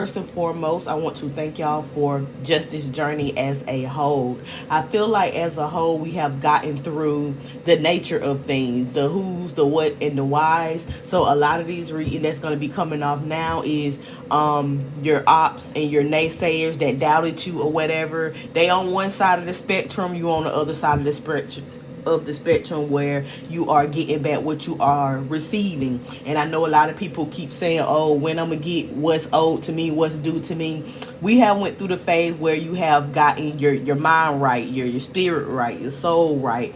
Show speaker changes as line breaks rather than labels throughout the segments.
First and foremost, I want to thank y'all for just this journey as a whole. I feel like as a whole, we have gotten through the nature of things, the who's, the what, and the whys. So a lot of these reading that's going to be coming off now is your ops and your naysayers that doubted you or whatever. They on one side of the spectrum, you on the other side of the spectrum where you are getting back what you are receiving. And I know a lot of people keep saying, oh, when I'm gonna get what's owed to me, what's due to me. We have went through the phase where you have gotten your mind right, your spirit right, your soul right.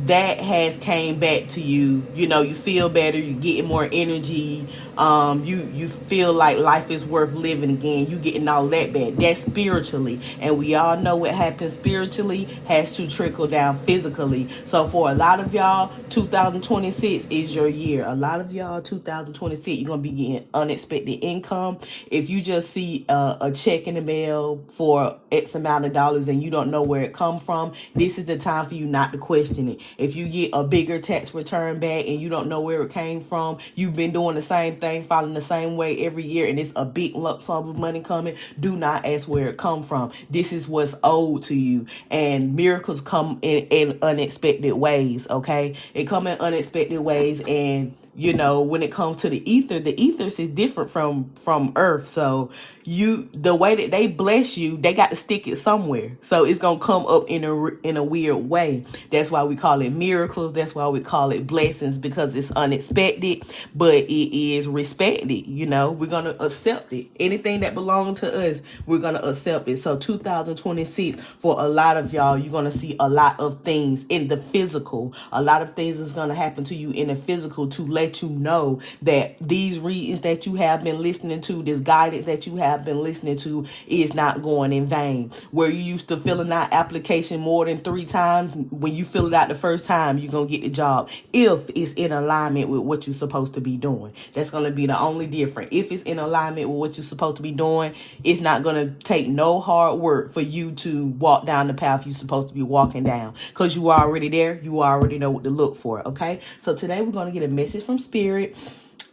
That has came back to you. You know, you feel better, you getting more energy. You feel like life is worth living again. You getting all that back. That's spiritually, and we all know what happens spiritually has to trickle down physically. So for a lot of y'all, 2026 is your year. A lot of y'all, 2026, you're gonna be getting unexpected income. If you just see a check in the mail for X amount of dollars and you don't know where it come from, this is the time for you not to question it. If you get a bigger tax return back and you don't know where it came from, you've been doing the same thing, following the same way every year, and it's a big lump sum of money coming, do not ask where it come from. This is what's owed to you. And miracles come in unexpected ways, okay? It come in unexpected ways. And you know, when it comes to the ethers is different from earth. So the way that they bless you, they got to stick it somewhere, so it's gonna come up in a weird way. That's why we call it miracles. That's why we call it blessings, because it's unexpected, but it is respected. You know, we're gonna accept it. Anything that belongs to us, we're gonna accept it. So 2026, for a lot of y'all, you're gonna see a lot of things in the physical. A lot of things is gonna happen to you in the physical to let you know that these readings that you have been listening to, this guidance that you have been listening to, is not going in vain. Where you used to filling out application more than 3 times, when you fill it out the first time, you're gonna get the job if it's in alignment with what you're supposed to be doing. That's gonna be the only difference. If it's in alignment with what you're supposed to be doing, it's not gonna take no hard work for you to walk down the path you're supposed to be walking down, because you are already there. You already know what to look for. Okay, so today we're gonna get a message from spirit,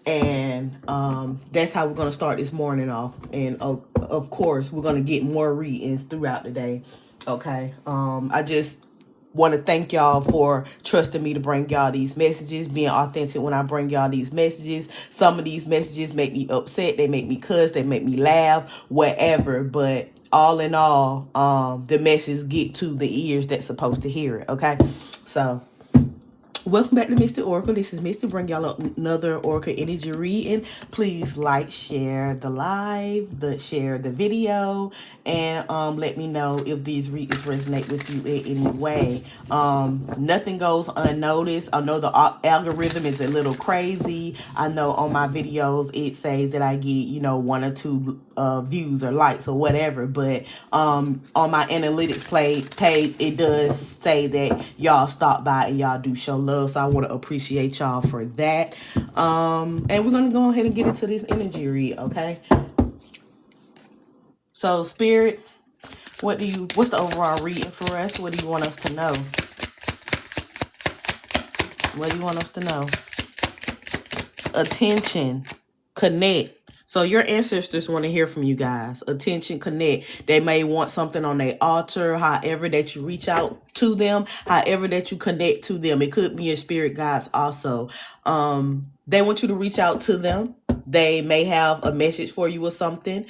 and that's how we're going to start this morning off. And of course, we're going to get more readings throughout the day. Okay, I just want to thank y'all for trusting me to bring y'all these messages, being authentic when I bring y'all these messages. Some of these messages make me upset, they make me cuss, they make me laugh, whatever, but all in all, the message get to the ears that's supposed to hear it. Okay, so welcome back to Mr. Oracle. This is Mr. Bring y'all another Oracle energy reading. Please like, share the live, share the video, and let me know if these readings resonate with you in any way. Nothing goes unnoticed. I know the algorithm is a little crazy. I know on my videos it says that I get, you know, 1 or 2 views or likes or whatever, but on my analytics page it does say that y'all stop by and y'all do show love, so I want to appreciate y'all for that. And we're gonna go ahead and get into this energy read. Okay, so spirit, what's the overall reading for us? What do you want us to know? What do you want us to know? Attention, connect. So your ancestors want to hear from you guys. Attention, connect. They may want something on their altar, however that you reach out to them, however that you connect to them. It could be your spirit guides also. They want you to reach out to them. They may have a message for you or something.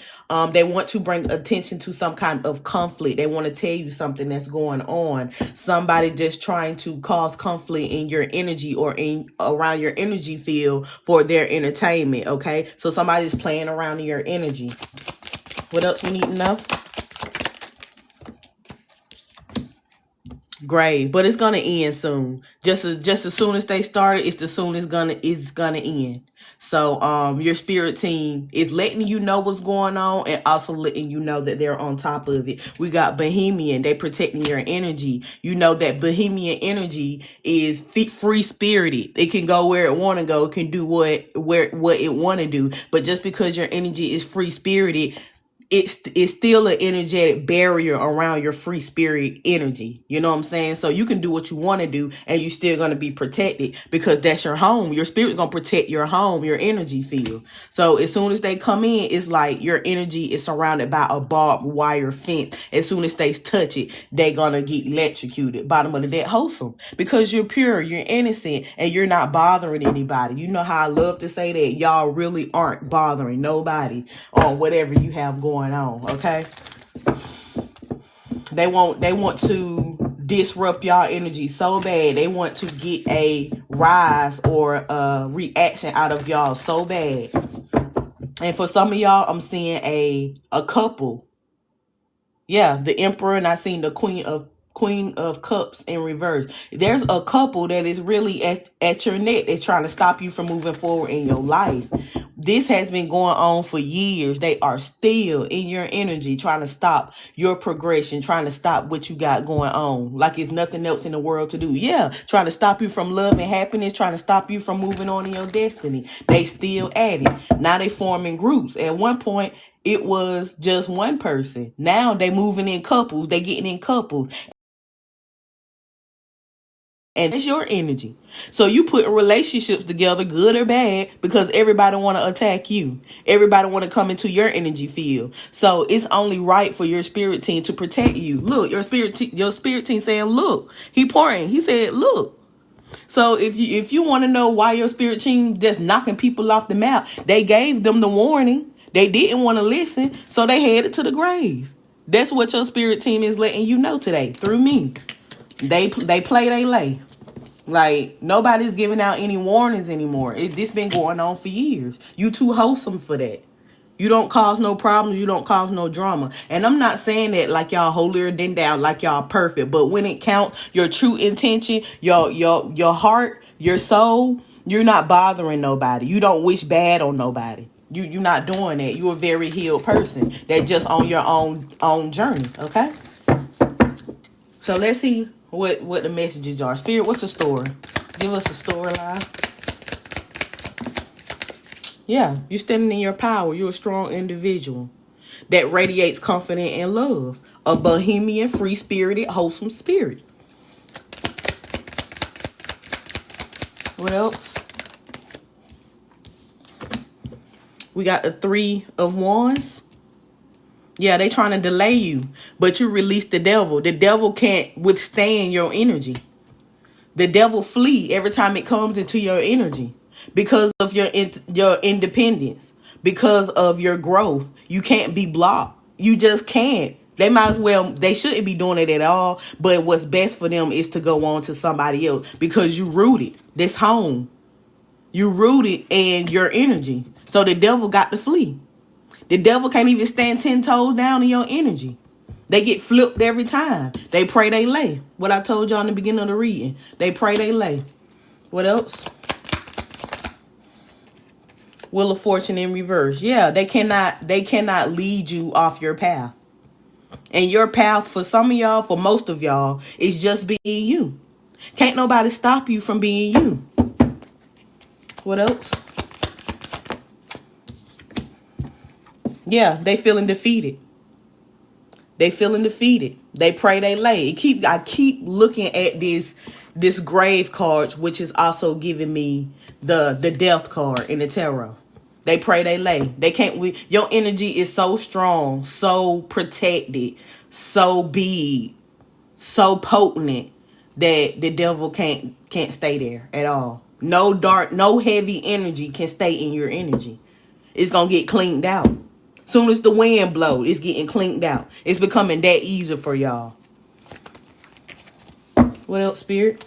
They want to bring attention to some kind of conflict. They want to tell you something that's going on. Somebody just trying to cause conflict in your energy or around your energy field for their entertainment. Okay, so somebody's playing around in your energy. What else we need to know? Grave, but it's gonna end soon. Just as soon as they started, it's the soon it's gonna end. So your spirit team is letting you know what's going on, and also letting you know that they're on top of it. We got Bohemian, they protecting your energy. You know that Bohemian energy is free spirited. It can go where it want to go, it can do what it want to do. But just because your energy is free spirited, it's still an energetic barrier around your free spirit energy. You know what I'm saying? So you can do what you want to do and you're still going to be protected because that's your home. Your spirit's going to protect your home, your energy field. So as soon as they come in, it's like your energy is surrounded by a barbed wire fence. As soon as they touch it, they're going to get electrocuted. Bottom of the deck, wholesome. Because you're pure, you're innocent, and you're not bothering anybody. You know how I love to say that y'all really aren't bothering nobody on whatever you have going on, okay? They want to disrupt y'all energy so bad. They want to get a rise or a reaction out of y'all so bad. And for some of y'all, I'm seeing a couple. Yeah, the Emperor, and I seen the Queen of Cups in reverse. There's a couple that is really at your neck. They're trying to stop you from moving forward in your life. This has been going on for years. They are still in your energy, trying to stop your progression, trying to stop what you got going on. Like it's nothing else in the world to do. Yeah, trying to stop you from love and happiness, trying to stop you from moving on in your destiny. They still at it. Now they forming groups. At one point, it was just one person. Now they moving in couples. They getting in couples. And it's your energy. So you put relationships together, good or bad, because everybody want to attack you. Everybody want to come into your energy field. So it's only right for your spirit team to protect you. Look, your spirit team saying, look, he pouring. He said, look. So if you want to know why your spirit team just knocking people off the map, they gave them the warning. They didn't want to listen, so they headed to the grave. That's what your spirit team is letting you know today through me. They play, they lay. Like nobody's giving out any warnings anymore. This been going on for years. You too wholesome for that. You don't cause no problems. You don't cause no drama. And I'm not saying that like y'all holier than thou, like y'all perfect. But when it counts, your true intention, your heart, your soul, you're not bothering nobody. You don't wish bad on nobody. You're not doing that. You're a very healed person that just on your own journey. Okay. So let's see what the messages are. Spirit, what's the story? Give us a storyline. Yeah, you're standing in your power. You're a strong individual that radiates confidence and love. A bohemian, free-spirited, wholesome spirit. What else? We got the 3 of Wands. Yeah, they trying to delay you, but you release the devil. The devil can't withstand your energy. The devil flee every time it comes into your energy because of your independence, because of your growth. You can't be blocked. You just can't. They shouldn't be doing it at all, but what's best for them is to go on to somebody else because you rooted this home. You rooted in your energy. So the devil got to flee. The devil can't even stand 10 toes down in your energy. They get flipped every time. They pray, they lay. What I told y'all in the beginning of the reading. They pray, they lay. What else? Wheel of Fortune in reverse. Yeah, they cannot lead you off your path. And your path for some of y'all, for most of y'all, is just being you. Can't nobody stop you from being you. What else? Yeah, they feeling defeated. They feeling defeated. They pray, they lay. I keep looking at this grave card, which is also giving me the death card in the tarot. They pray, they lay. They can't. Your energy is so strong, so protected, so big, so potent that the devil can't stay there at all. No dark, no heavy energy can stay in your energy. It's gonna get cleaned out. Soon as the wind blows, it's getting cleaned out. It's becoming that easy for y'all. What else, Spirit?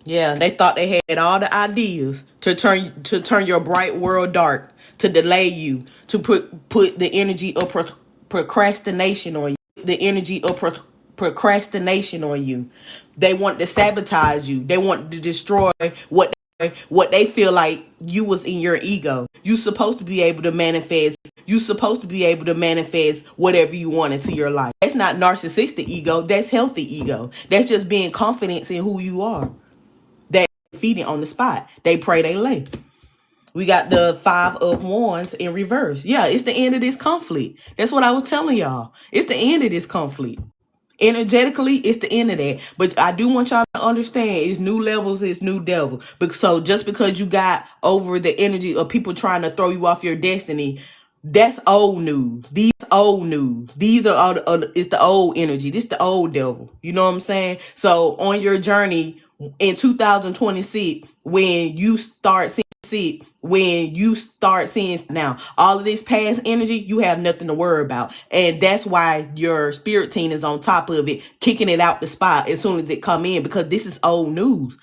Yeah, they thought they had all the ideas to turn your bright world dark, to delay you, to put the energy of procrastination on you. The energy of procrastination on you. They want to sabotage you. They want to destroy what they feel like you was in your ego. You supposed to be able to manifest. You supposed to be able to manifest whatever you want into your life. That's not narcissistic ego. That's healthy ego. That's just being confident in who you are. That feeding on the spot. They pray, they lay. We got the Five of Wands in reverse. Yeah, it's the end of this conflict. That's what I was telling y'all. It's the end of this conflict. Energetically, it's the end of that. But I do want y'all to understand, it's new levels, it's new devil. So just because you got over the energy of people trying to throw you off your destiny, that's old news. These old news. These are all it's the old energy. This the old devil. You know what I'm saying? So on your journey in 2026, when you start seeing now all of this past energy, you have nothing to worry about, and that's why your spirit team is on top of it, kicking it out the spot as soon as it come in, because this is old news.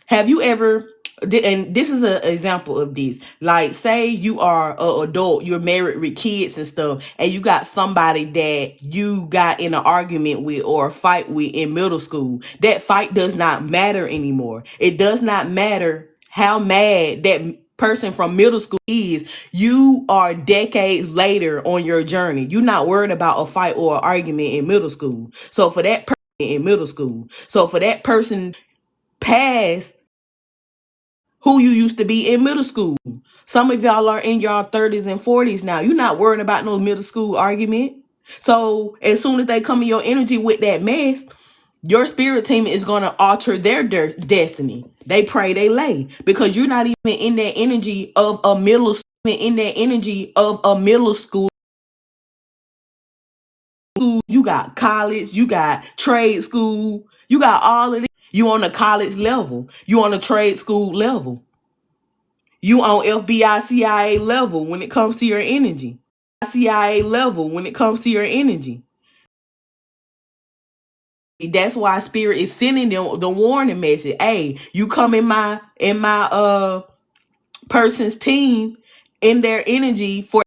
Have you ever, and this is an example of this, like say you are an adult, you're married with kids and stuff, and you got somebody that you got in an argument with or a fight with in middle school. That fight does not matter anymore. It does not matter how mad that person from middle school is. You are decades later on your journey. You're not worried about a fight or an argument in middle school. So for that person past who you used to be in middle school. Some of y'all are in y'all 30s and 40s now. You're not worrying about no middle school argument. So as soon as they come in your energy with that mess, your spirit team is going to alter their destiny. They pray, they lay, because you're not even in that energy of a middle school. You got college, you got trade school, you got all of it. You on the college level, you on the trade school level, you on FBI CIA level when it comes to your energy. CIA level when it comes to your energy. That's why spirit is sending them the warning message. Hey, you come in my person's team, in their energy for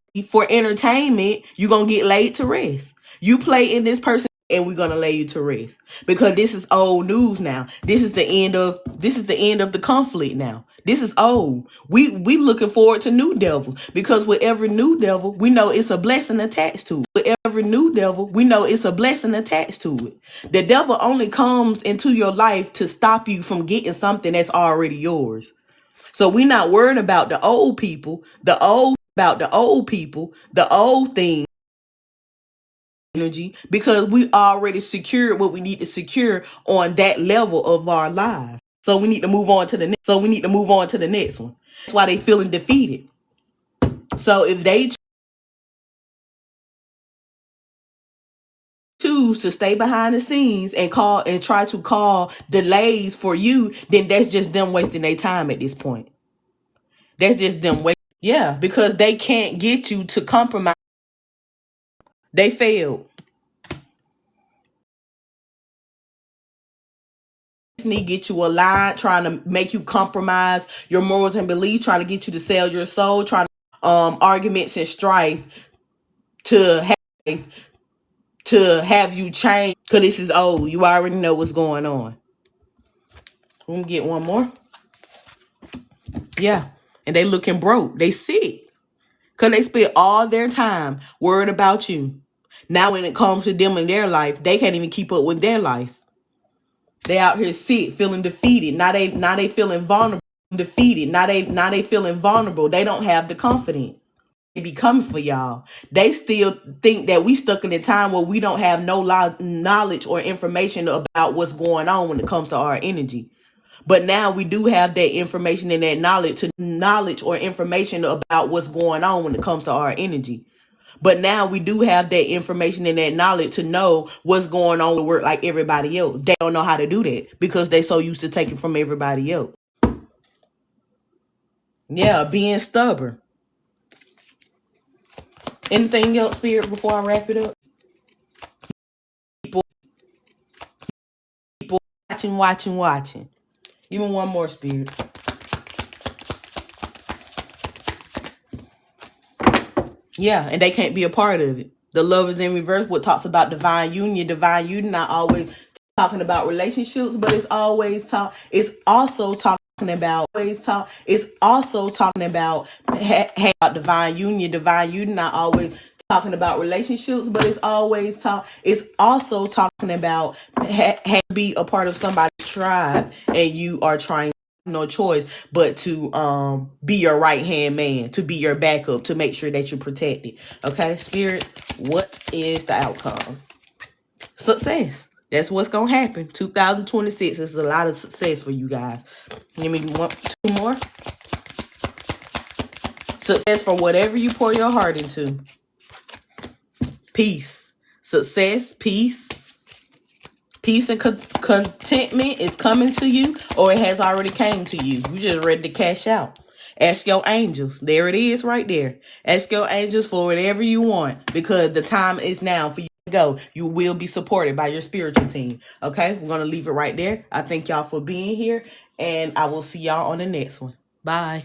entertainment, you're gonna get laid to rest. You play in this person and we're gonna lay you to rest, because this is old news now. This is the end of the conflict now. This is old. We looking forward to new devils, because with every new devil, we know it's a blessing attached to it. With every new devil, we know it's a blessing attached to it. The devil only comes into your life to stop you from getting something that's already yours. So we're not worried about the old people, the old thing energy, because we already secured what we need to secure on that level of our lives. So we need to move on to the next one. That's why they feeling defeated. So if they choose to stay behind the scenes and try to call delays for you, then that's just them wasting their time at this point. That's just them wasting. Yeah, because they can't get you to compromise. They failed. Get you aligned, trying to make you compromise your morals and beliefs, trying to get you to sell your soul, trying to arguments and strife to have you change, because this is old. You already know what's going on. We can get one more. Yeah, and they looking broke. They sick because they spent all their time worried about you. Now when it comes to them in their life, they can't even keep up with their life. They out here sick, feeling defeated. Now they feeling vulnerable. Defeated. Now they feeling vulnerable. They don't have the confidence. They be coming for y'all. They still think that we stuck in a time where we don't have no knowledge or information about what's going on when it comes to our energy. But now we do have that information and that knowledge or information about what's going on when it comes to our energy. But now we do have that information and that knowledge to know what's going on to work like everybody else. They don't know how to do that because they so used to taking from everybody else. Yeah, being stubborn. Anything else, Spirit, before I wrap it up? People watching. Give me one more, Spirit. Yeah, and they can't be a part of it. The Love is in Reverse, what talks about divine union. Divine union, not always talking about relationships, but it's also talking about divine union. Divine union, not always talking about relationships, but it's also talking about be a part of somebody's tribe, and you are trying no choice but to be your right hand man, to be your backup, to make sure that you're protected. Okay, Spirit, what is the outcome? Success. That's what's gonna happen. 2026 is a lot of success for you guys. Give me two more. Success for whatever you pour your heart into. Peace. Success, peace. Peace and contentment is coming to you, or it has already came to you. You just ready to cash out. Ask your angels. There it is right there. Ask your angels for whatever you want, because the time is now for you to go. You will be supported by your spiritual team. Okay, we're going to leave it right there. I thank y'all for being here, and I will see y'all on the next one. Bye.